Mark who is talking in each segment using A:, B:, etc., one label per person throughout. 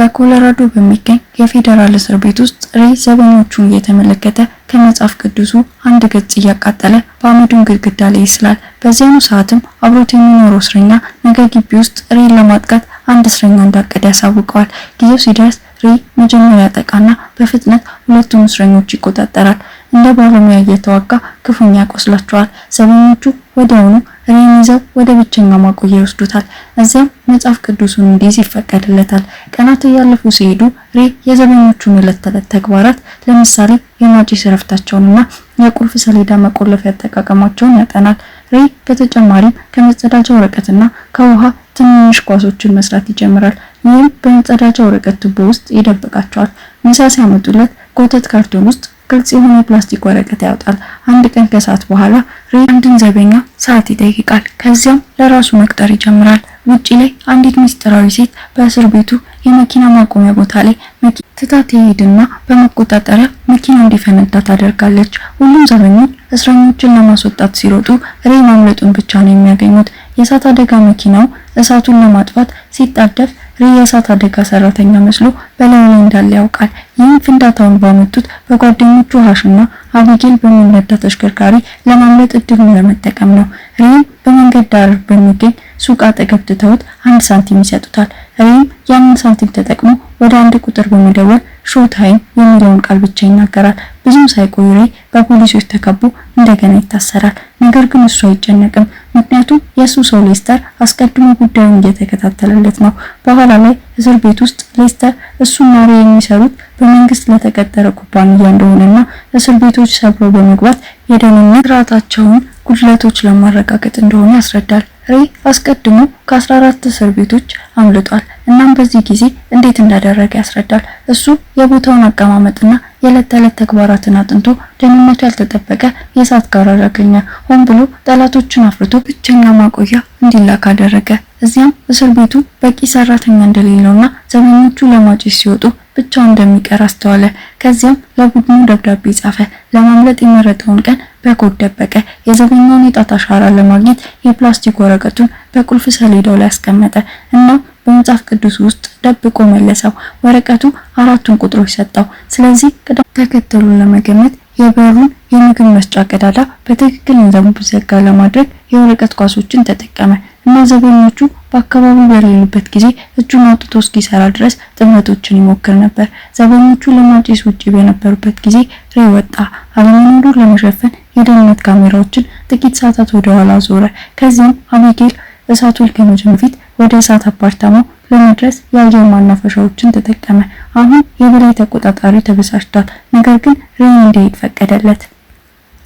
A: በኮሎራዶ በሚገኝ የፌዴራል እስር ቤት ውስጥ ሬ ዘበኞቹን እየተመለከተ ከመጽሐፍ ቅዱሱ አንድ ገጽ እያቃጠለ በአመዱን ግድግዳ ላይ ይስላል። በዚያኑ ሰዓትም አብሮት የሚኖረው እስረኛ ነገ ግቢ ውስጥ ሬን ለማጥቃት አንድ እስረኛ እንዳቀደ ያሳውቀዋል። ጊዜው ሲደርስ ሬ መጀመሪያ ያጠቃና በፍጥነት ሁለቱን እስረኞች ይቆጣጠራል። እንደ ባለሙያ እየተዋጋ ክፉኛ ያቆስላቸዋል። ዘበኞቹ ወዲያውኑ ሬን ይዘው ወደ ብቸኛ ማቆያ ይወስዱታል። እዚያም መጽሐፍ ቅዱሱን እንዲይዝ ይፈቀድለታል። ቀናት እያለፉ ሲሄዱ ሬ የዘበኞቹን ዕለት ተዕለት ተግባራት ለምሳሌ የማጭስ ረፍታቸውንና የቁልፍ ሰሌዳ መቆለፊያ አጠቃቀማቸውን ያጠናል። ሬ በተጨማሪም ከመጸዳጃ ወረቀትና ከውሃ ትንሽ ኳሶችን መስራት ይጀምራል። ይህም በመጸዳጃ ወረቀት ቱቦ ውስጥ ይደብቃቸዋል። ምሳ ሲያመጡለት ኮተት ካርቶን ውስጥ ግልጽ የሆነ ፕላስቲክ ወረቀት ያወጣል። አንድ ቀን ከሰዓት በኋላ ሬ አንድን ዘበኛ ሰዓት ይጠይቃል። ከዚያም ለራሱ መቅጠር ይጀምራል። ውጪ ላይ አንዲት ምስጢራዊ ሴት በእስር ቤቱ የመኪና ማቆሚያ ቦታ ላይ ትታ ትሄድና በመቆጣጠሪያ መኪና እንዲፈነዳ ታደርጋለች። ሁሉም ዘበኞች እስረኞችን ለማስወጣት ሲሮጡ ሬ ማምለጡን ብቻ ነው የሚያገኙት። የእሳት አደጋ መኪናው እሳቱን ለማጥፋት ሲጣደፍ ሬ የእሳት አደጋ ሰራተኛ መስሎ በላዩ ላይ እንዳለ ያውቃል። ይህም ፍንዳታውን ባመጡት በጓደኞቹ ሃሽና አቢጌል በሚነዳ ተሽከርካሪ ለማምለጥ እድሉን ለመጠቀም ነው። ሬም በመንገድ ዳር በሚገኝ ሱቅ አጠገብ ትተውት 1 ሳንቲም ይሰጡታል። ሬም ያንን ሳንቲም ተጠቅሞ ወደ አንድ ቁጥር በመደወል ሾው ታይም የሚለውን ቃል ብቻ ይናገራል። ብዙም ሳይቆይ ሬ በፖሊሶች ተከቦ እንደገና ይታሰራል። ነገር ግን እሱ አይጨነቅም፣ ምክንያቱም የሱ ሰው ሌስተር አስቀድሞ ጉዳዩን እየተከታተለለት ነው። በኋላ ላይ እስር ቤት ውስጥ ሌስተር እሱና ሬ የሚሰሩት በመንግስት ለተቀጠረ ኩባንያ እንደሆነና እስር ቤቶች ሰብረው በመግባት የደህንነት ስርዓታቸውን ጉድለቶች ለማረጋገጥ እንደሆነ ያስረዳል። ሬ አስቀድሞ ከ14 እስር ቤቶች አምልጧል። እናም በዚህ ጊዜ እንዴት እንዳደረገ ያስረዳል። እሱ የቦታውን አቀማመጥና የዕለት ተዕለት ተግባራትን አጥንቶ ደህንነቱ ያልተጠበቀ የእሳት ጋራዥ አገኘ። ሆን ብሎ ጠላቶችን አፍርቶ ብቸኛ ማቆያ እንዲላክ አደረገ። እዚያም እስር ቤቱ በቂ ሰራተኛ እንደሌለውና ዘበኞቹ ለማጭስ ሲወጡ ብቻውን እንደሚቀር አስተዋለ። ከዚያም ለቡድኑ ደብዳቤ ጻፈ። ለማምለጥ የመረጠውን ቀን በኮድ ደበቀ። የዘበኛውን የጣት አሻራ ለማግኘት የፕላስቲክ ወረቀቱን በቁልፍ ሰሌዳው ላይ አስቀመጠ እና በመጽሐፍ ቅዱስ ውስጥ ደብቆ መለሰው። ወረቀቱ 4 ቁጥሮች ሰጠው። ስለዚህ ቅደም ተከተሉን ለመገመት የበሩን የምግብ መስጫ ቀዳዳ በትክክል እንዲዘጋ ለማድረግ የወረቀት ኳሶችን ተጠቀመ እና ዘበኞቹ በአካባቢው በሌሉበት ጊዜ እጁን አውጥቶ እስኪሰራ ድረስ ጥመቶችን ይሞክር ነበር። ዘበኞቹ ለማጭስ ውጪ በነበሩበት ጊዜ ሬ ወጣ። አለመኖሩን ለመሸፈን የደህንነት ካሜራዎችን ጥቂት ሰዓታት ወደ ኋላ ዞረ። ከዚያም አቢጌል እሳቱን ከመጀመሩ በፊት ወደ እሳት አፓርታማው ለመድረስ የአየር ማናፈሻዎችን ተጠቀመ። አሁን የበላይ ተቆጣጣሪ ተበሳጭቷል፣ ነገር ግን ሬ እንዲሄድ ፈቀደለት።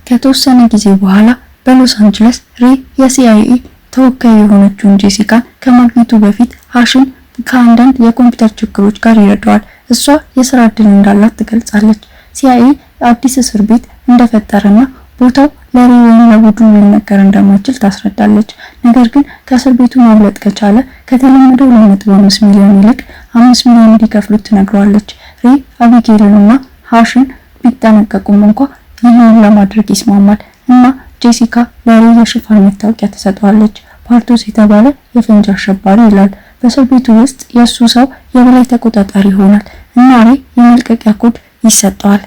A: ከተወሰነ ጊዜ በኋላ በሎስ አንጀለስ ሬ የሲአይኤ ተወካይ የሆነችውን ጄሲካን ከማግኘቱ በፊት ሃሽን ከአንዳንድ የኮምፒውተር ችግሮች ጋር ይረዳዋል። እሷ የስራ እድል እንዳላት ትገልጻለች። ሲአይኤ አዲስ እስር ቤት እንደፈጠረና ቦታው ለሬ ወይም ለቡድኑ ሊነገር እንደማይችል ታስረዳለች። ነገር ግን ከእስር ቤቱ ማምለጥ ከቻለ ከተለመደው 2.5 ሚሊዮን ይልቅ 5 ሚሊዮን እንዲከፍሉት ትነግረዋለች። ሬ አቢጌልንና ሃሽን ቢጠነቀቁም እንኳን ይህንን ለማድረግ ይስማማል እና ጄሲካ ለሬ የሽፋን መታወቂያ ትሰጠዋለች። ፓርቶስ የተባለ የፈንጂ አሸባሪ ይላል። በእስር ቤቱ ውስጥ የሱ ሰው የበላይ ተቆጣጣሪ ይሆናል እና ሬ የመልቀቂያ ኮድ ይሰጠዋል።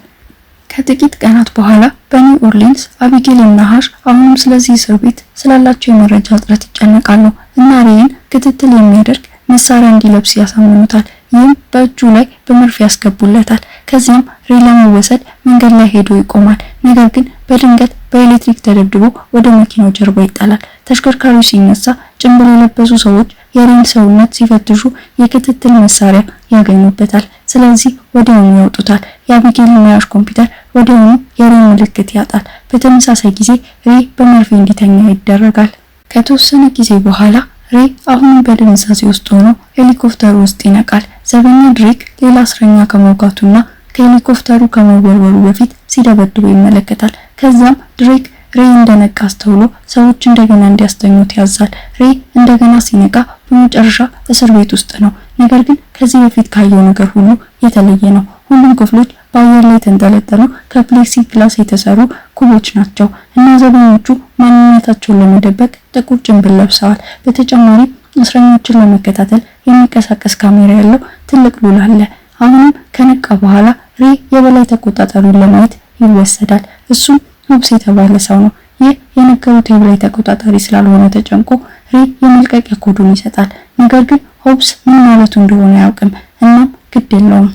A: ከጥቂት ቀናት በኋላ በኒው ኦርሊንስ አቢጌል እና ሃሽ አሁንም ስለዚህ እስር ቤት ስላላቸው የመረጃ እጥረት ይጨነቃሉ እና ሬን ክትትል የሚያደርግ መሳሪያ እንዲለብስ ያሳምኑታል። ይህም በእጁ ላይ በመርፌ ያስገቡለታል። ከዚያም ሬ ለመወሰድ መንገድ ላይ ሄዶ ይቆማል። ነገር ግን በድንገት በኤሌክትሪክ ተደብድቦ ወደ መኪናው ጀርባ ይጣላል። ተሽከርካሪው ሲነሳ ጭንብል የለበሱ ሰዎች የሬን ሰውነት ሲፈትሹ የክትትል መሳሪያ ያገኙበታል። ስለዚህ ወዲያውኑ ያወጡታል። የአቢጌልና ሃሽ ኮምፒውተር ወዲያውኑ የሬን ምልክት ያጣል። በተመሳሳይ ጊዜ ሬ በመርፌ እንዲተኛ ይደረጋል። ከተወሰነ ጊዜ በኋላ ሬ አሁንም በድንዛዜ ውስጥ ሆኖ ሄሊኮፕተሩ ውስጥ ይነቃል። ዘበኛ ድሬክ ሌላ እስረኛ ከመውጋቱና ከሄሊኮፕተሩ ከመወርወሩ በፊት ሲደበድበው ይመለከታል። ከዛም ድሬክ ሬ እንደነቃ አስተውሎ ሰዎች እንደገና እንዲያስተኙት ያዛል። ሬ እንደገና ሲነቃ በመጨረሻ እስር ቤት ውስጥ ነው። ነገር ግን ከዚህ በፊት ካየው ነገር ሁሉ የተለየ ነው። ሁሉም ክፍሎች በአየር ላይ ተንጠለጠሉ ከፕሌክሲ ግላስ የተሰሩ ኩቦች ናቸው እና ዘበኞቹ ማንነታቸውን ለመደበቅ ጥቁር ጭንብል ለብሰዋል። በተጨማሪም እስረኞችን ለመከታተል የሚንቀሳቀስ ካሜራ ያለው ትልቅ ሉል አለ። አሁንም ከነቃ በኋላ ሬ የበላይ ተቆጣጣሪውን ለማየት ይወሰዳል። እሱም ሆብስ የተባለ ሰው ነው። ይህ የነገሩት የበላይ ተቆጣጣሪ ስላልሆነ ተጨንቆ ሬ የመልቀቂያ ኮዱን ይሰጣል። ነገር ግን ሆብስ ምን ማለቱ እንደሆነ አያውቅም። እናም ግድ የለውም።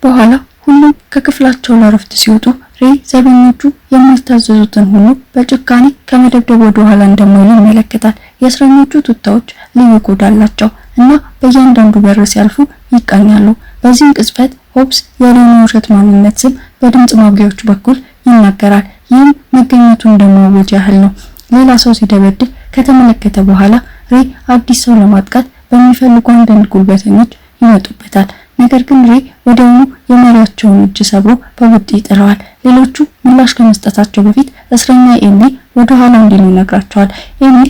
A: በኋላ ሁሉም ከክፍላቸው ለረፍት ሲወጡ ሬ ዘበኞቹ የሚታዘዙትን ሁሉ በጭካኔ ከመደብደብ ወደ ኋላ እንደማይሉ ይመለከታል። የእስረኞቹ ቱታዎች ልዩ ኮድ አላቸው እና በእያንዳንዱ በር ሲያልፉ ይቃኛሉ። በዚህም ቅጽበት ሆብስ የሬን ውሸት ማንነት ስም በድምጽ ማጉያዎች በኩል ይናገራል። ይህም መገኘቱን እንደማወጅ ያህል ነው። ሌላ ሰው ሲደበድብ ከተመለከተ በኋላ ሬ አዲስ ሰው ለማጥቃት በሚፈልጉ አንዳንድ ጉልበተኞች ይመጡበታል። ነገር ግን ሬ ወዲያውኑ የመሪያቸውን እጅ ሰብሮ በቡጢ ይጥለዋል። ሌሎቹ ምላሽ ከመስጠታቸው በፊት እስረኛ ኤሚል ወደ ኋላ እንዲሉ ይነግራቸዋል። ኤሚል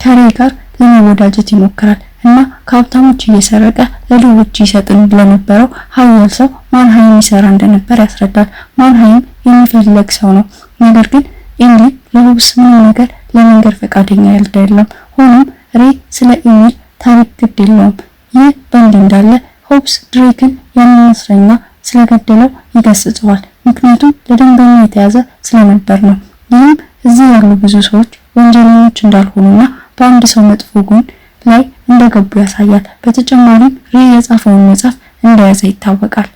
A: ከሬ ጋር ለመወዳጀት ይሞክራል እና ከሀብታሞች እየሰረቀ ለድሆች ይሰጥን ለነበረው ሀያል ሰው ማንሃይም ይሰራ እንደነበር ያስረዳል። ማንሃይም የሚፈልግ ሰው ነው። ነገር ግን ኤሚል ለሆብስ ምንም ነገር ለመንገር ፈቃደኛ አይደለም። ሆኖም ሬ ስለ ኤሚል ታሪክ ግድ የለውም። ይህ በእንዲህ እንዳለ ሆብስ ድሬክን ያንን እስረኛ ስለገደለው ይገስጸዋል። ምክንያቱም ለደንበኛ የተያዘ ስለነበር ነው። ይህም እዚህ ያሉ ብዙ ሰዎች ወንጀለኞች እንዳልሆኑና በአንድ ሰው መጥፎ ጎን ላይ እንደገቡ ያሳያል። በተጨማሪም ሬ የጻፈውን መጽሐፍ እንደያዘ ይታወቃል።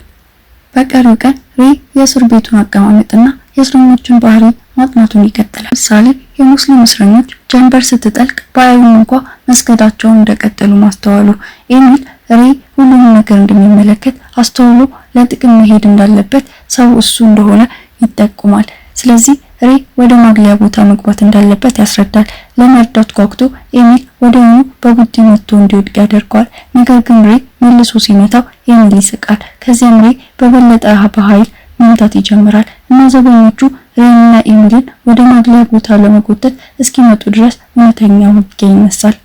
A: በቀሪው ቀን ሬ የእስር ቤቱን አቀማመጥና የእስረኞችን ባህሪ ማጥናቱን ይቀጥላል። ምሳሌ የሙስሊም እስረኞች ጀንበር ስትጠልቅ በአይኑ እንኳ መስገዳቸውን እንደቀጠሉ ማስተዋሉ። ኤሚል ሬ ሁሉንም ነገር እንደሚመለከት አስተውሎ ለጥቅም መሄድ እንዳለበት ሰው እሱ እንደሆነ ይጠቁማል። ስለዚህ ሬ ወደ ማግለያ ቦታ መግባት እንዳለበት ያስረዳል። ለመርዳት ጓጉቶ ኤሚል ወዲያውኑ በቡጢ መጥቶ እንዲወድቅ ያደርገዋል። ነገር ግን ሬ መልሶ ሲመታው ኤሚል ይስቃል። ከዚያም ሬ በበለጠ በኃይል መምታት ይጀምራል እና ዘበኞቹ ሬንና ኤሚልን ወደ ማግለያ ቦታ ለመጎተት እስኪመጡ ድረስ እውነተኛ ውጊያ ይነሳል።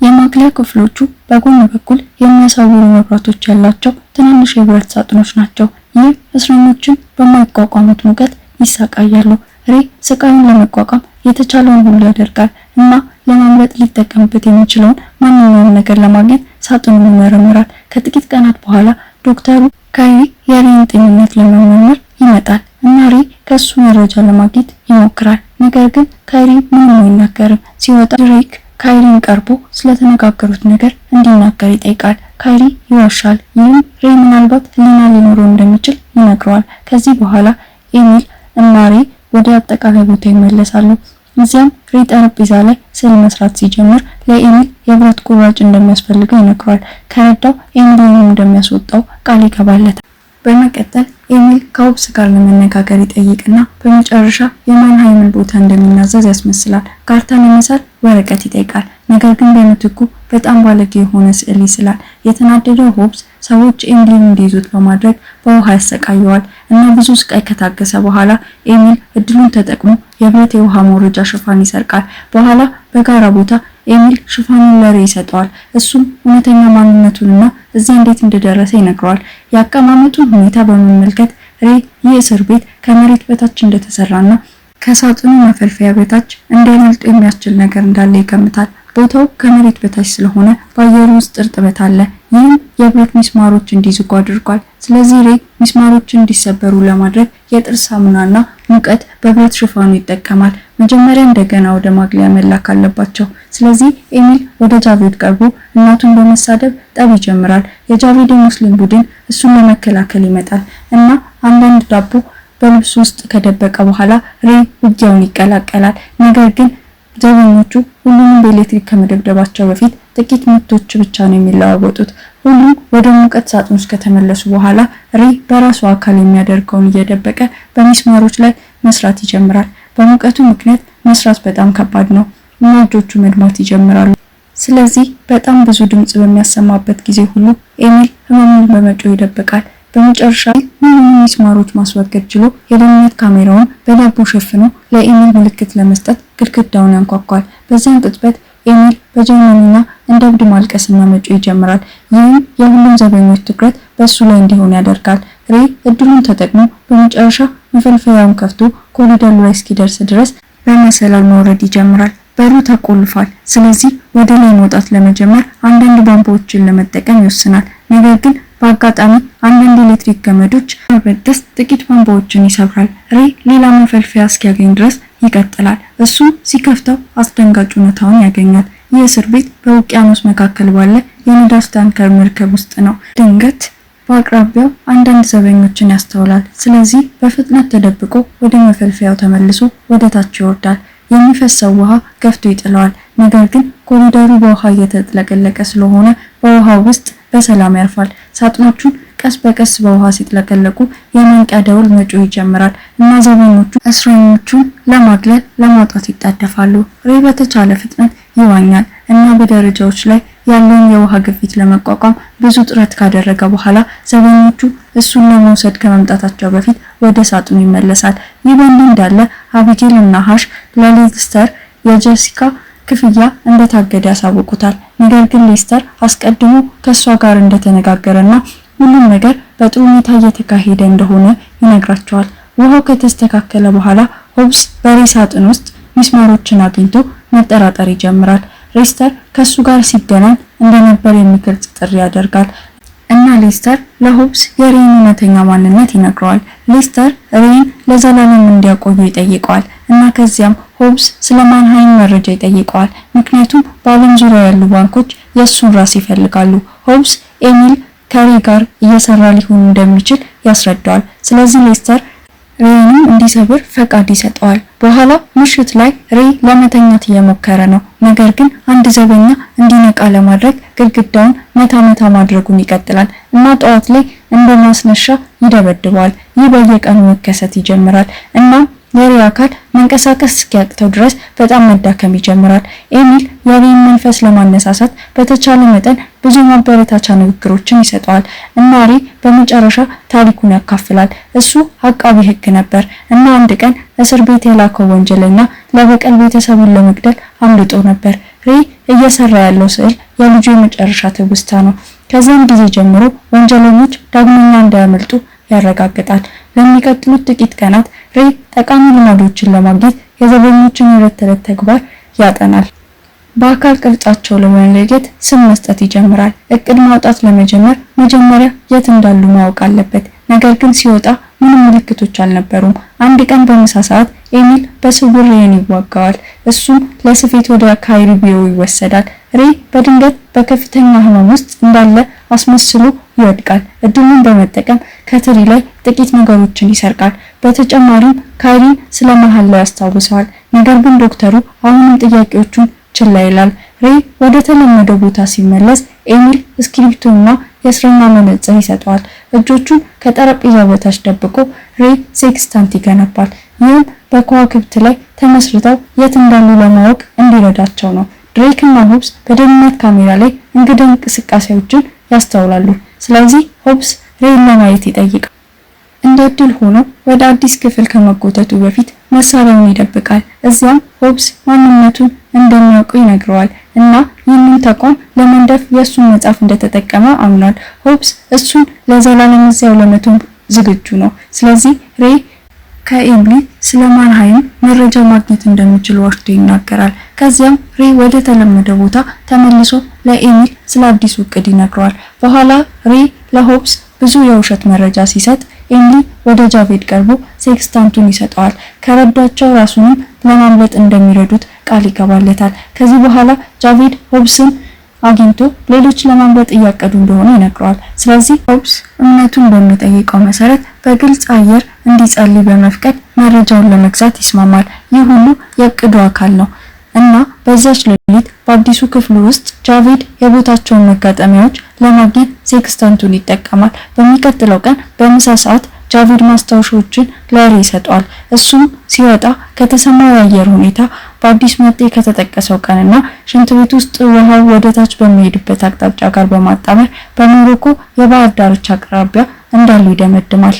A: የማግለያ ክፍሎቹ በጎን በኩል የሚያሳውሩ መብራቶች ያላቸው ትናንሽ የብረት ሳጥኖች ናቸው። ይህ እስረኞችን በማይቋቋሙት ሙቀት ይሰቃያሉ። ሬ ስቃዩን ለመቋቋም የተቻለውን ሁሉ ያደርጋል እና ለማምለጥ ሊጠቀምበት የሚችለውን ማንኛውም ነገር ለማግኘት ሳጥኑን ይመረምራል። ከጥቂት ቀናት በኋላ ዶክተሩ ካይሪ የሬን ጤንነት ለመመርመር ይመጣል እና ሬ ከሱ መረጃ ለማግኘት ይሞክራል። ነገር ግን ካይሪ ምንም አይናገርም። ሲወጣ ድሬክ ካይሪን ቀርቦ ስለተነጋገሩት ነገር እንዲናገር ይጠይቃል። ካይሪ ይዋሻል። ይህም ሬ ምናልባት ሕሊና ሊኖረው እንደሚችል ይነግረዋል። ከዚህ በኋላ ኤሚል እና ሬ ወደ አጠቃላይ ቦታ ይመለሳሉ። እዚያም ሬ ጠረጴዛ ላይ ስዕል መስራት ሲጀምር ለኤሚል የብረት ቁራጭ እንደሚያስፈልገው ይነግረዋል። ከረዳው ኤሚልን እንደሚያስወጣው ቃል ይገባለታል። በመቀጠል ኤሚል ከሆብስ ጋር ለመነጋገር ይጠይቅና በመጨረሻ የማንሃይምን ቦታ እንደሚናዘዝ ያስመስላል። ካርታን ለመሳል ወረቀት ይጠይቃል። ነገር ግን በምትኩ በጣም ባለጌ የሆነ ስዕል ይስላል። የተናደደው ሆብስ ሰዎች ኤሚልን እንዲይዙት በማድረግ በውሃ ያሰቃየዋል እና ብዙ ስቃይ ከታገሰ በኋላ ኤሚል እድሉን ተጠቅሞ የብረት የውሃ መውረጃ ሽፋን ይሰርቃል። በኋላ በጋራ ቦታ ኤሚል ሽፋኑን ለሬ ይሰጠዋል። እሱም እውነተኛ ማንነቱንና እዚያ እንዴት እንደደረሰ ይነግረዋል። የአቀማመጡን ሁኔታ በመመልከት ሬ ይህ እስር ቤት ከመሬት በታች እንደተሰራና ከሳጥኑ መፈልፈያ በታች እንዳይመልጥ የሚያስችል ነገር እንዳለ ይገምታል። ቦታው ከመሬት በታች ስለሆነ በአየሩ ውስጥ እርጥበት አለ። ይህም የብረት ሚስማሮች እንዲዝጉ አድርጓል። ስለዚህ ሬ ሚስማሮችን እንዲሰበሩ ለማድረግ የጥርስ ሳሙናና ሙቀት በብረት ሽፋኑ ይጠቀማል። መጀመሪያ እንደገና ወደ ማግለያ መላክ አለባቸው። ስለዚህ ኤሚል ወደ ጃቬድ ቀርቦ እናቱን በመሳደብ ጠብ ይጀምራል። የጃቬድ ሙስሊም ቡድን እሱን ለመከላከል ይመጣል እና አንዳንድ ዳቦ በልብሱ ውስጥ ከደበቀ በኋላ ሬ ውጊያውን ይቀላቀላል። ነገር ግን ዘበኞቹ ሁሉንም በኤሌክትሪክ ከመደብደባቸው በፊት ጥቂት ምቶች ብቻ ነው የሚለዋወጡት። ሁሉም ወደ ሙቀት ሳጥን ውስጥ ከተመለሱ በኋላ ሬ በራሱ አካል የሚያደርገውን እየደበቀ በሚስማሮች ላይ መስራት ይጀምራል። በሙቀቱ ምክንያት መስራት በጣም ከባድ ነው እና እጆቹ መድማት ይጀምራሉ። ስለዚህ በጣም ብዙ ድምጽ በሚያሰማበት ጊዜ ሁሉ ኤሚል ህመሙን በመጮህ ይደብቃል። በመጨረሻ ሁሉንም ሚስማሮች ማስወገድ ችሎ የደህንነት ካሜራውን በዳቦ ሸፍኖ ለኤሚል ምልክት ለመስጠት ግድግዳውን ያንኳኳል። በዚያን ቅጽበት ኤሚል በጀርመንኛ እንደ እብድ ማልቀስና መጮህ ይጀምራል። ይህም የሁሉም ዘበኞች ትኩረት በእሱ ላይ እንዲሆን ያደርጋል። ሬ እድሉን ተጠቅሞ በመጨረሻ መፈልፈያውን ከፍቶ ኮሪደሩ ላይ እስኪደርስ ድረስ በመሰላል መውረድ ይጀምራል። በሩ ተቆልፏል። ስለዚህ ወደ ላይ መውጣት ለመጀመር አንዳንድ ቧንቧዎችን ለመጠቀም ይወስናል። ነገር ግን በአጋጣሚ አንዳንድ ኤሌክትሪክ ገመዶች በመበጠስ ጥቂት ቧንቧዎችን ይሰብራል። ሬይ ሌላ መፈልፈያ እስኪያገኝ ድረስ ይቀጥላል። እሱ ሲከፍተው አስደንጋጭ እውነታውን ያገኛል። ይህ እስር ቤት በውቅያኖስ መካከል ባለ የነዳጅ ታንከር መርከብ ውስጥ ነው። ድንገት በአቅራቢያው አንዳንድ ዘበኞችን ያስተውላል። ስለዚህ በፍጥነት ተደብቆ ወደ መፈልፈያው ተመልሶ ወደ ታች ይወርዳል። የሚፈሰው ውሃ ገፍቶ ይጥለዋል። ነገር ግን ኮሪደሩ በውሃ እየተጥለቀለቀ ስለሆነ በውሃው ውስጥ በሰላም ያርፋል። ሳጥኖቹን ቀስ በቀስ በውሃ ሲጥለቀለቁ የማንቂያ ደውል መጮህ ይጀምራል እና ዘበኞቹ እስረኞቹን ለማግለል ለማውጣት ይጣደፋሉ። ሬይ በተቻለ ፍጥነት ይዋኛል እና በደረጃዎች ላይ ያለውን የውሃ ግፊት ለመቋቋም ብዙ ጥረት ካደረገ በኋላ ዘበኞቹ እሱን ለመውሰድ ከመምጣታቸው በፊት ወደ ሳጥኑ ይመለሳል። ይህ በእንዲህ እንዳለ አቢጌል እና ሃሽ ለሌስተር የጀሲካ ክፍያ እንደታገደ ያሳውቁታል። ነገር ግን ሌስተር አስቀድሞ ከሷ ጋር እንደተነጋገረና ሁሉም ነገር በጥሩ ሁኔታ እየተካሄደ እንደሆነ ይነግራቸዋል። ውሃው ከተስተካከለ በኋላ ሆብስ በሬይ ሳጥን ውስጥ ሚስማሮችን አግኝቶ መጠራጠር ይጀምራል። ሌስተር ከሱ ጋር ሲገናኝ እንደነበር የሚገልጽ ጥሪ ያደርጋል እና ሌስተር ለሆብስ የሬይን እውነተኛ ማንነት ይነግረዋል። ሌስተር ሬይን ለዘላለም እንዲያቆዩ ይጠይቀዋል እና ከዚያም ሆብስ ስለ ማንሃይም መረጃ ይጠይቀዋል። ምክንያቱም በዓለም ዙሪያ ያሉ ባንኮች የእሱን ራስ ይፈልጋሉ። ሆብስ ኤሚል ከሬይ ጋር እየሰራ ሊሆን እንደሚችል ያስረዳዋል። ስለዚህ ሌስተር ሬይንም እንዲሰብር ፈቃድ ይሰጠዋል። በኋላ ምሽት ላይ ሬይ ለመተኛት እየሞከረ ነው። ነገር ግን አንድ ዘበኛ እንዲነቃ ለማድረግ ግድግዳውን መታ ማድረጉን ይቀጥላል እና ጠዋት ላይ እንደ ማስነሻ ይደበድበዋል። ይህ በየቀኑ መከሰት ይጀምራል እና የሬይ አካል መንቀሳቀስ እስኪያቅተው ድረስ በጣም መዳከም ይጀምራል። ኤሚል የሬይን መንፈስ ለማነሳሳት በተቻለ መጠን ብዙ ማበረታቻ ንግግሮችን ይሰጠዋል እና ሬይ በመጨረሻ ታሪኩን ያካፍላል። እሱ አቃቢ ሕግ ነበር እና አንድ ቀን እስር ቤት የላከው ወንጀለኛ ለበቀል ቤተሰቡን ለመግደል አምልጦ ነበር። ሬይ እየሰራ ያለው ስዕል የልጁ የመጨረሻ ትውስታ ነው። ከዚያም ጊዜ ጀምሮ ወንጀለኞች ዳግመኛ እንዳያመልጡ ያረጋግጣል። በሚቀጥሉት ጥቂት ቀናት ሬይ ጠቃሚ ልማዶችን ለማግኘት የዘበኞችን የዕለት ተዕለት ተግባር ያጠናል። በአካል ቅርጻቸው ለመለየት ስም መስጠት ይጀምራል። እቅድ ማውጣት ለመጀመር መጀመሪያ የት እንዳሉ ማወቅ አለበት። ነገር ግን ሲወጣ ምንም ምልክቶች አልነበሩም። አንድ ቀን በምሳ ሰዓት ኤሚል በስውር ሬይን ይዋጋዋል። እሱም ለስፌት ወደ ካሪቢዮ ይወሰዳል። ሬይ በድንገት በከፍተኛ ህመም ውስጥ እንዳለ አስመስሎ ይወድቃል። እድሉን በመጠቀም ከትሪ ላይ ጥቂት ነገሮችን ይሰርቃል። በተጨማሪም ካይሪን ስለ መሐላው ያስታውሰዋል። ነገር ግን ዶክተሩ አሁንም ጥያቄዎቹን ችላ ይላል። ሬይ ወደ ተለመደው ቦታ ሲመለስ ኤሚል እስክሪፕቶና የእስረኛ መነጽር ይሰጠዋል። እጆቹን ከጠረጴዛው በታች ደብቆ ሬይ ሴክስታንት ይገነባል። ይህም በከዋክብት ላይ ተመስርተው የት እንዳሉ ለማወቅ እንዲረዳቸው ነው። ድሬክ እና ሆብስ በደህንነት ካሜራ ላይ እንግዳ እንቅስቃሴዎችን ያስተውላሉ። ስለዚህ ሆብስ ሬይን ለማየት ይጠይቃል። እንደ እድል ሆኖ ወደ አዲስ ክፍል ከመጎተቱ በፊት መሳሪያውን ይደብቃል። እዚያም ሆብስ ማንነቱን እንደሚያውቁ ይነግረዋል እና ይህንን ተቋም ለመንደፍ የእሱን መጽሐፍ እንደተጠቀመ አምኗል። ሆብስ እሱን ለዘላለም እዚያው ለመተው ዝግጁ ነው። ስለዚህ ሬይ ከኤሚሊ ስለ ማንሃይም መረጃ ማግኘት እንደሚችል ዋሽቶ ይናገራል። ከዚያም ሬይ ወደ ተለመደ ቦታ ተመልሶ ለኤሚል ስለ አዲሱ እቅድ ይነግረዋል። በኋላ ሬይ ለሆብስ ብዙ የውሸት መረጃ ሲሰጥ ኤሚሊ ወደ ጃቬድ ቀርቦ ሴክስታንቱን ይሰጠዋል። ከረዷቸው ራሱንም ለማምለጥ እንደሚረዱት ቃል ይገባለታል። ከዚህ በኋላ ጃቬድ ሆብስን አግኝቶ ሌሎች ለማምለጥ እያቀዱ እንደሆነ ይነግረዋል። ስለዚህ ሆብስ እምነቱን በሚጠይቀው መሰረት በግልጽ አየር እንዲጸልይ በመፍቀድ መረጃውን ለመግዛት ይስማማል። ይህ ሁሉ የእቅዱ አካል ነው እና በዛች ሌሊት በአዲሱ ክፍሉ ውስጥ ጃቬድ የቦታቸውን መጋጠሚያዎች ለማግኘት ሴክስታንቱን ይጠቀማል። በሚቀጥለው ቀን በምሳ ሰዓት ጃቬድ ማስታወሻዎችን ለሬይ ይሰጠዋል። እሱም ሲወጣ ከተሰማው የአየር ሁኔታ በአዲስ መጤ ከተጠቀሰው ቀንና ሽንት ቤት ውስጥ ውሃው ወደታች በሚሄድበት አቅጣጫ ጋር በማጣመር በሞሮኮ የባህር ዳርቻ አቅራቢያ እንዳሉ ይደመድማል።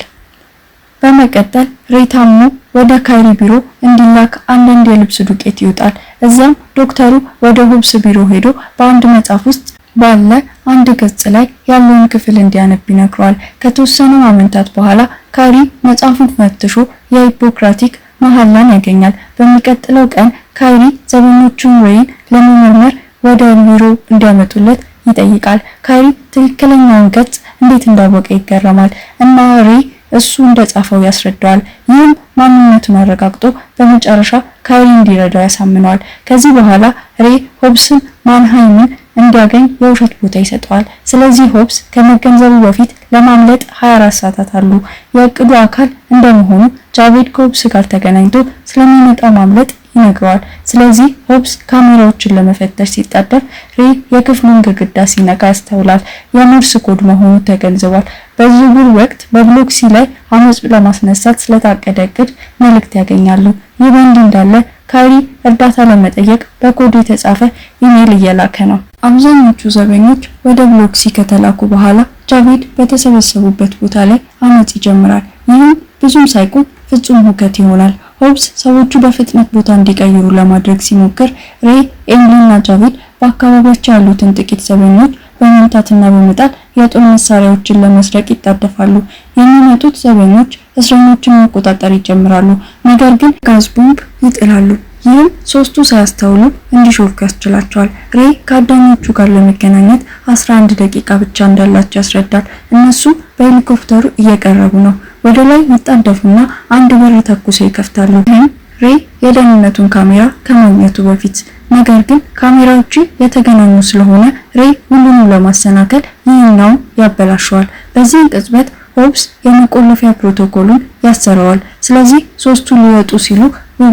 A: በመቀጠል ሬይ ታሞ ወደ ካይሪ ቢሮ እንዲላክ አንዳንድ የልብስ ዱቄት ይወጣል። እዚያም ዶክተሩ ወደ ሆብስ ቢሮ ሄዶ በአንድ መጽሐፍ ውስጥ ባለ አንድ ገጽ ላይ ያለውን ክፍል እንዲያነብ ይነግረዋል። ከተወሰኑ ዓመታት በኋላ ካይሪ መጽሐፉን ፈትሾ የሂፖክራቲክ መሐላን ያገኛል። በሚቀጥለው ቀን ካይሪ ዘበኞቹን ሬይን ለመመርመር ወደ ቢሮ እንዲያመጡለት ይጠይቃል። ካይሪ ትክክለኛውን ገጽ እንዴት እንዳወቀ ይገረማል እና ሬ እሱ እንደጻፈው ያስረዳዋል። ይህም ማንነቱን አረጋግጦ በመጨረሻ ካይሪ እንዲረዳው ያሳምነዋል። ከዚህ በኋላ ሬ ሆብስን ማንሃይምን እንዲያገኝ የውሸት ቦታ ይሰጠዋል። ስለዚህ ሆብስ ከመገንዘቡ በፊት ለማምለጥ 24 ሰዓታት አሉ። የእቅዱ አካል እንደመሆኑ ጃቬድ ከሆብስ ጋር ተገናኝቶ ስለሚመጣ ማምለጥ ይነግረዋል። ስለዚህ ሆብስ ካሜራዎችን ለመፈተሽ ሲጣደፍ ሬ የክፍሉን ግድግዳ ሲነካ ያስተውላል። የሞርስ ኮድ መሆኑ ተገንዝቧል። በዝውውር ወቅት በብሎክ ሲ ላይ አመጽ ለማስነሳት ስለታቀደ እቅድ መልእክት ያገኛሉ። ይህ በእንዲህ እንዳለ ካይሪ እርዳታ ለመጠየቅ በኮድ የተጻፈ ኢሜል እየላከ ነው። አብዛኞቹ ዘበኞች ወደ ብሎክ ሲ ከተላኩ በኋላ ጃቬድ በተሰበሰቡበት ቦታ ላይ አመጽ ይጀምራል። ይህም ብዙም ሳይቆይ ፍጹም ሁከት ይሆናል። ሆብስ ሰዎቹ በፍጥነት ቦታ እንዲቀይሩ ለማድረግ ሲሞክር ሬ፣ ኤሚሊና ጃቬድ በአካባቢያቸው ያሉትን ጥቂት ዘበኞች በመምታትና በመጣል የጦር መሳሪያዎችን ለመስረቅ ይጣደፋሉ። የሚመጡት ዘበኞች እስረኞችን መቆጣጠር ይጀምራሉ፣ ነገር ግን ጋዝ ቦምብ ይጥላሉ። ይህም ሶስቱ ሳያስተውሉ እንዲሾልኩ ያስችላቸዋል። ሬ ከአዳኞቹ ጋር ለመገናኘት 11 ደቂቃ ብቻ እንዳላቸው ያስረዳል። እነሱ በሄሊኮፕተሩ እየቀረቡ ነው። ወደ ላይ ይጣደፉና አንድ በር ተኩሰው ይከፍታሉ። ይህም ሬ የደህንነቱን ካሜራ ከማግኘቱ በፊት ነገር ግን ካሜራዎቹ የተገናኙ ስለሆነ ሬ ሁሉንም ለማሰናከል ይህኛውን ያበላሸዋል። በዚህ ቅጽበት ሆብስ የመቆለፊያ ፕሮቶኮሉን ያሰረዋል። ስለዚህ ሶስቱ ሊወጡ ሲሉ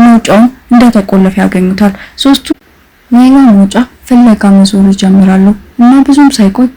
A: መውጫውን እንደተቆለፈ ያገኙታል። ሶስቱ ሌላ መውጫ ፍለጋ መዞር ይጀምራሉ እና ብዙም ሳይቆይ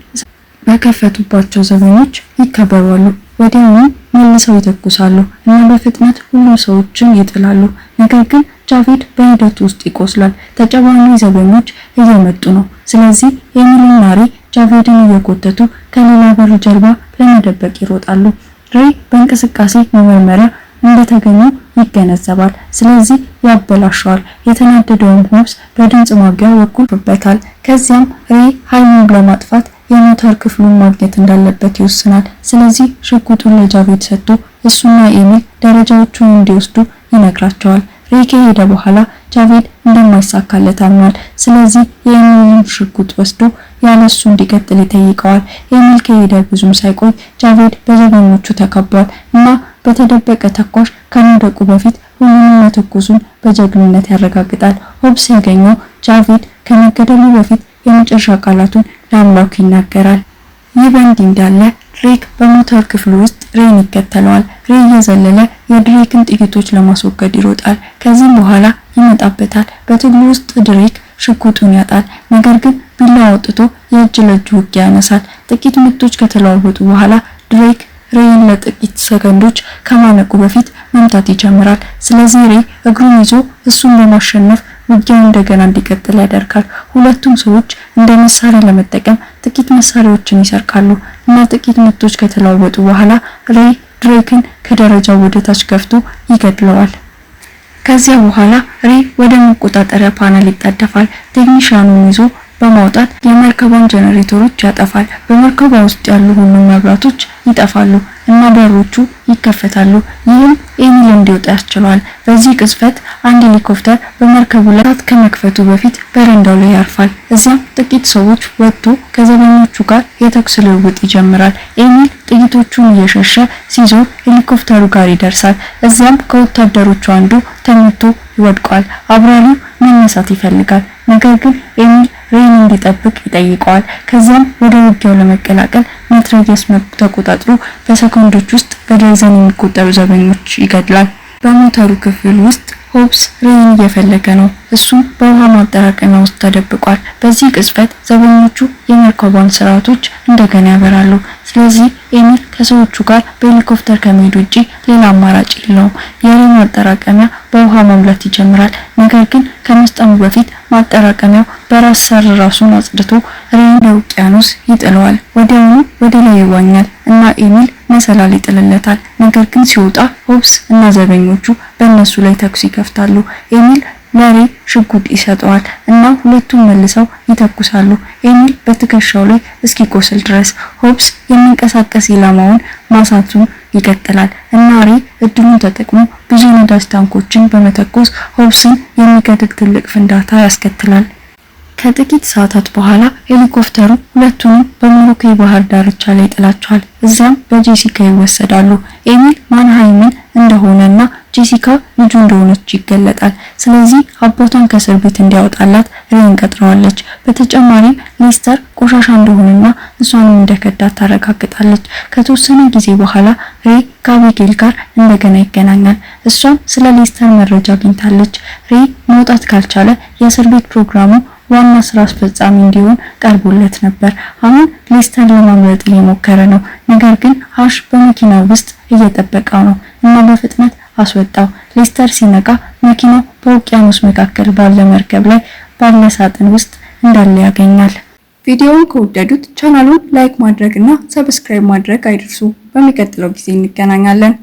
A: በከፈቱባቸው ዘበኞች ይከበባሉ። ወዲያውኑ መልሰው ይተኩሳሉ እና በፍጥነት ሁሉም ሰዎችን ይጥላሉ። ነገር ግን ጃቬድ በሂደቱ ውስጥ ይቆስላል። ተጨማሪ ዘበኞች እየመጡ ነው። ስለዚህ ኤሚሊና ሬ ጃቬድን እየጎተቱ ከሌላ በር ጀርባ ለመደበቅ ይሮጣሉ። ሬ በእንቅስቃሴ መመርመሪያ እንደተገኙ ይገነዘባል። ስለዚህ ያበላሸዋል። የተናደደውን ሆብስ በድምጽ ማጉያ በኩል ይፈበታል። ከዚያም ሬ ኃይሉን ለማጥፋት የሞተር ክፍሉን ማግኘት እንዳለበት ይወስናል። ስለዚህ ሽጉጡን ለጃቬድ ሰጥቶ እሱና ኤሚል ደረጃዎቹን እንዲወስዱ ይነግራቸዋል። ሬ ከሄደ በኋላ ጃቬድ እንደማይሳካለት አምኗል። ስለዚህ የኤሚልን ሽጉጥ ወስዶ ያለሱ እንዲቀጥል ይጠይቀዋል። ኤሚል ከሄደ ብዙም ሳይቆይ ጃቬድ በዘበኞቹ ተከቧል እና በተደበቀ ተኳሽ ከመውደቁ በፊት ሁሉንም መተኮሱን በጀግንነት ያረጋግጣል። ሆብስ ያገኘው ጃቬድ ከመገደሉ በፊት የመጨረሻ ቃላቱን ለአምላኩ ይናገራል። ይህ በእንዲህ እንዳለ ድሬክ በሞተር ክፍሉ ውስጥ ሬን ይከተለዋል። ሬ እየዘለለ የድሬክን ጥይቶች ለማስወገድ ይሮጣል። ከዚህም በኋላ ይመጣበታል። በትግሉ ውስጥ ድሬክ ሽጉጡን ያጣል። ነገር ግን ቢላ አውጥቶ የእጅ ለእጅ ውጊያ ያነሳል። ጥቂት ምቶች ከተለዋወጡ በኋላ ድሬክ ሬን ለጥቂት ሰከንዶች ከማነቁ በፊት መምታት ይጀምራል። ስለዚህ ሬ እግሩን ይዞ እሱን በማሸነፍ ውጊያው እንደገና እንዲቀጥል ያደርጋል። ሁለቱም ሰዎች እንደ መሳሪያ ለመጠቀም ጥቂት መሳሪያዎችን ይሰርቃሉ እና ጥቂት ምቶች ከተለዋወጡ በኋላ ሬ ድሬክን ከደረጃው ወደ ታች ገፍቶ ይገድለዋል። ከዚያ በኋላ ሬ ወደ መቆጣጠሪያ ፓነል ይጣደፋል። ቴክኒሻኑን ይዞ በማውጣት የመርከቧን ጄኔሬተሮች ያጠፋል። በመርከቧ ውስጥ ያሉ ሁሉም መብራቶች ይጠፋሉ እና በሮቹ ይከፈታሉ። ይህም ኤሚል እንዲወጣ ያስችለዋል። በዚህ ቅጽበት አንድ ሄሊኮፕተር በመርከቡ ላይ ከመክፈቱ በፊት በረንዳው ላይ ያርፋል። እዚያም ጥቂት ሰዎች ወጥቶ ከዘበኞቹ ጋር የተኩስ ልውውጥ ይጀምራል። ኤሚል ጥይቶቹን እየሸሸ ሲዞር ሄሊኮፕተሩ ጋር ይደርሳል። እዚያም ከወታደሮቹ አንዱ ተመቶ ይወድቃል። አብራሪው መነሳት ይፈልጋል፣ ነገር ግን ኤሚል ሬን እንዲጠብቅ ይጠይቀዋል። ከዚያም ወደ ውጊያው ለመቀላቀል መትረየስ ተቆጣጥሮ በሰኮንዶች ውስጥ በደርዘን የሚቆጠሩ ዘበኞች ይገድላል። በሞተሩ ክፍል ውስጥ ሆብስ ሬን እየፈለገ ነው። እሱም በውሃ ማጠራቀሚያ ውስጥ ተደብቋል። በዚህ ቅጽበት ዘበኞቹ የመርከቧን ስርዓቶች እንደገና ያበራሉ። ስለዚህ ኤሚል ከሰዎቹ ጋር በሄሊኮፕተር ከመሄድ ውጪ ሌላ አማራጭ የለውም። የሬን ማጠራቀሚያ በውሃ መሙላት ይጀምራል። ነገር ግን ከመስጠሙ በፊት ማጠራቀሚያው በራስ ሰር ራሱን አጽድቶ ሬን በውቅያኖስ ይጥለዋል። ወዲያውኑ ወደ ላይ ይዋኛል እና ኤሚል መሰላል ይጥልለታል። ነገር ግን ሲወጣ ሆብስ እና ዘበኞቹ በእነሱ ላይ ተኩስ ይከፍታሉ። ኤሚል ለሬ ሽጉጥ ይሰጠዋል እና ሁለቱም መልሰው ይተኩሳሉ። ኤሚል በትከሻው ላይ እስኪቆስል ድረስ። ሆብስ የሚንቀሳቀስ ኢላማውን ማሳቱን ይቀጥላል እና ሬ እድሉን ተጠቅሞ ብዙ ነዳጅ ታንኮችን በመተኮስ ሆብስን የሚገድል ትልቅ ፍንዳታ ያስከትላል። ከጥቂት ሰዓታት በኋላ ሄሊኮፕተሩ ሁለቱንም በሞሮኮ ባህር ዳርቻ ላይ ጥላቸዋል። እዚያም በጄሲካ ይወሰዳሉ። ኤሚል ማንሃይምን እንደሆነና ጄሲካ ልጁ እንደሆነች ይገለጣል። ስለዚህ አባቷን ከእስር ቤት እንዲያወጣላት ሬን ቀጥረዋለች። በተጨማሪም ሌስተር ቆሻሻ እንደሆነና እሷንም እንደከዳት ታረጋግጣለች። ከተወሰነ ጊዜ በኋላ ሬ ከአቢጌል ጋር እንደገና ይገናኛል። እሷም ስለ ሌስተር መረጃ አግኝታለች። ሬ መውጣት ካልቻለ የእስር ቤት ፕሮግራሙ ዋና ስራ አስፈጻሚ እንዲሆን ቀርቦለት ነበር። አሁን ሌስተር ለማምለጥ እየሞከረ ነው። ነገር ግን አሽ በመኪናው ውስጥ እየጠበቀው ነው እና በፍጥነት አስወጣው። ሌስተር ሲነቃ መኪናው በውቅያኖስ መካከል ባለ መርከብ ላይ ባለ ሳጥን ውስጥ እንዳለ ያገኛል። ቪዲዮውን ከወደዱት ቻናሉን ላይክ ማድረግ እና ሰብስክራይብ ማድረግ አይርሱ። በሚቀጥለው ጊዜ እንገናኛለን።